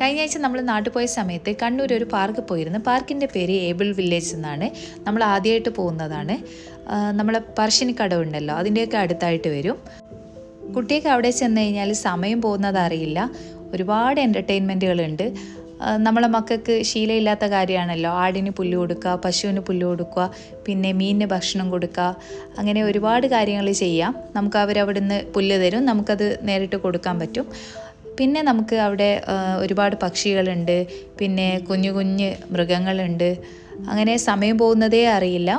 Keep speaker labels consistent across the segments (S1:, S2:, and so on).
S1: കഴിഞ്ഞ ആഴ്ച നമ്മൾ നാട്ടിൽ പോയ സമയത്ത് കണ്ണൂർ ഒരു പാർക്ക് പോയിരുന്നു. പാർക്കിൻ്റെ പേര് ഏബിൾ വില്ലേജ് എന്നാണ്. നമ്മൾ ആദ്യമായിട്ട് പോകുന്നതാണ്. നമ്മളെ പറശ്ശിനിക്കടവ് ഉണ്ടല്ലോ, അതിൻ്റെയൊക്കെ അടുത്തായിട്ട് വരും. കുട്ടിയൊക്കെ അവിടെ ചെന്ന് കഴിഞ്ഞാൽ സമയം പോകുന്നത് അറിയില്ല. ഒരുപാട് എൻ്റർടൈൻമെൻറ്റുകളുണ്ട്. നമ്മളെ മക്കൾക്ക് ശീലമില്ലാത്ത കാര്യമാണല്ലോ. ആടിന് പുല്ല് കൊടുക്കുക, പശുവിന് പുല്ല് കൊടുക്കുക, പിന്നെ മീനിന് ഭക്ഷണം കൊടുക്കുക, അങ്ങനെ ഒരുപാട് കാര്യങ്ങൾ ചെയ്യാം. നമുക്ക് അവരവിടുന്ന് പുല്ല് തരും, നമുക്കത് നേരിട്ട് കൊടുക്കാൻ പറ്റും. പിന്നെ നമുക്ക് അവിടെ ഒരുപാട് പക്ഷികളുണ്ട്, പിന്നെ കുഞ്ഞു കുഞ്ഞ് മൃഗങ്ങളുണ്ട്. അങ്ങനെ സമയം പോകുന്നതേ അറിയില്ല.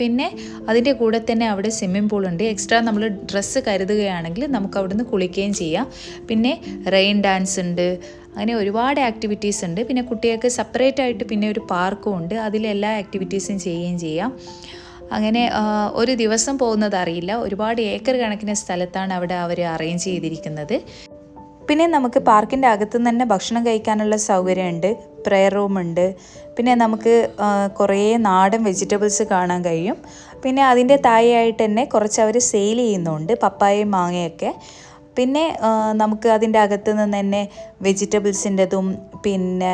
S1: പിന്നെ അതിൻ്റെ കൂടെ തന്നെ അവിടെ സ്വിമ്മിംഗ് പൂളുണ്ട്. എക്സ്ട്രാ നമ്മൾ ഡ്രസ്സ് കരുതുകയാണെങ്കിൽ നമുക്ക് അവിടുന്ന് കുളിക്കുകയും ചെയ്യാം. പിന്നെ റെയിൻ ഡാൻസ് ഉണ്ട്. അങ്ങനെ ഒരുപാട് ആക്ടിവിറ്റീസ് ഉണ്ട്. പിന്നെ കുട്ടികൾക്ക് സെപ്പറേറ്റ് ആയിട്ട് പിന്നെ ഒരു പാർക്കും ഉണ്ട്. അതിലെല്ലാ ആക്ടിവിറ്റീസും ചെയ്യുകയും ചെയ്യാം. അങ്ങനെ ഒരു ദിവസം പോകുന്നത് അറിയില്ല. ഒരുപാട് ഏക്കർ കണക്കിന് സ്ഥലത്താണ് അവിടെ അവർ അറേഞ്ച് ചെയ്തിരിക്കുന്നത്. പിന്നെ നമുക്ക് പാർക്കിൻ്റെ അകത്തുനിന്ന് തന്നെ ഭക്ഷണം കഴിക്കാനുള്ള സൗകര്യമുണ്ട്. പ്രെയർ റൂമുണ്ട്. പിന്നെ നമുക്ക് കുറേ നാടൻ വെജിറ്റബിൾസ് കാണാൻ കഴിയും. പിന്നെ അതിൻ്റെ താഴെയായിട്ട് തന്നെ കുറച്ച് അവർ സെയിൽ ചെയ്യുന്നുണ്ട്, പപ്പായയും മാങ്ങയൊക്കെ. പിന്നെ നമുക്ക് അതിൻ്റെ അകത്ത് നിന്ന് തന്നെ വെജിറ്റബിൾസിൻ്റെതും പിന്നെ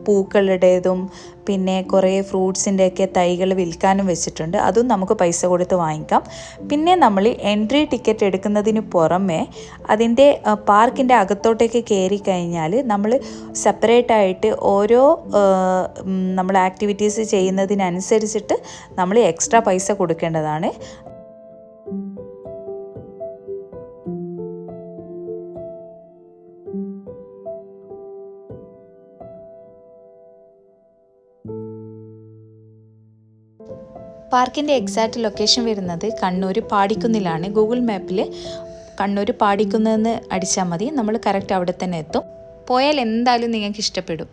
S1: പൂക്കളുടേതും പിന്നെ കുറേ ഫ്രൂട്ട്സിൻ്റെയൊക്കെ തൈകൾ വിൽക്കാനും വെച്ചിട്ടുണ്ട്. അതും നമുക്ക് പൈസ കൊടുത്ത് വാങ്ങിക്കാം. പിന്നെ നമ്മൾ എൻട്രി ടിക്കറ്റ് എടുക്കുന്നതിന് പുറമെ അതിൻ്റെ പാർക്കിൻ്റെ അകത്തോട്ടേക്ക് കയറി കഴിഞ്ഞാൽ നമ്മൾ സെപ്പറേറ്റായിട്ട് ഓരോ നമ്മൾ ആക്ടിവിറ്റീസ് ചെയ്യുന്നതിനനുസരിച്ചിട്ട് നമ്മൾ എക്സ്ട്രാ പൈസ കൊടുക്കേണ്ടതാണ്. പാർക്കിൻ്റെ എക്സാക്റ്റ് ലൊക്കേഷൻ വരുന്നത് കണ്ണൂർ പാടിക്കുന്നിലാണ്. ഗൂഗിൾ മാപ്പിൽ കണ്ണൂർ പാടിക്കുന്നെന്ന് അടിച്ചാൽ മതി, നമ്മൾ കറക്റ്റ് അവിടെ തന്നെ എത്തും. പോയാൽ എന്തായാലും നിങ്ങൾക്ക് ഇഷ്ടപ്പെടും.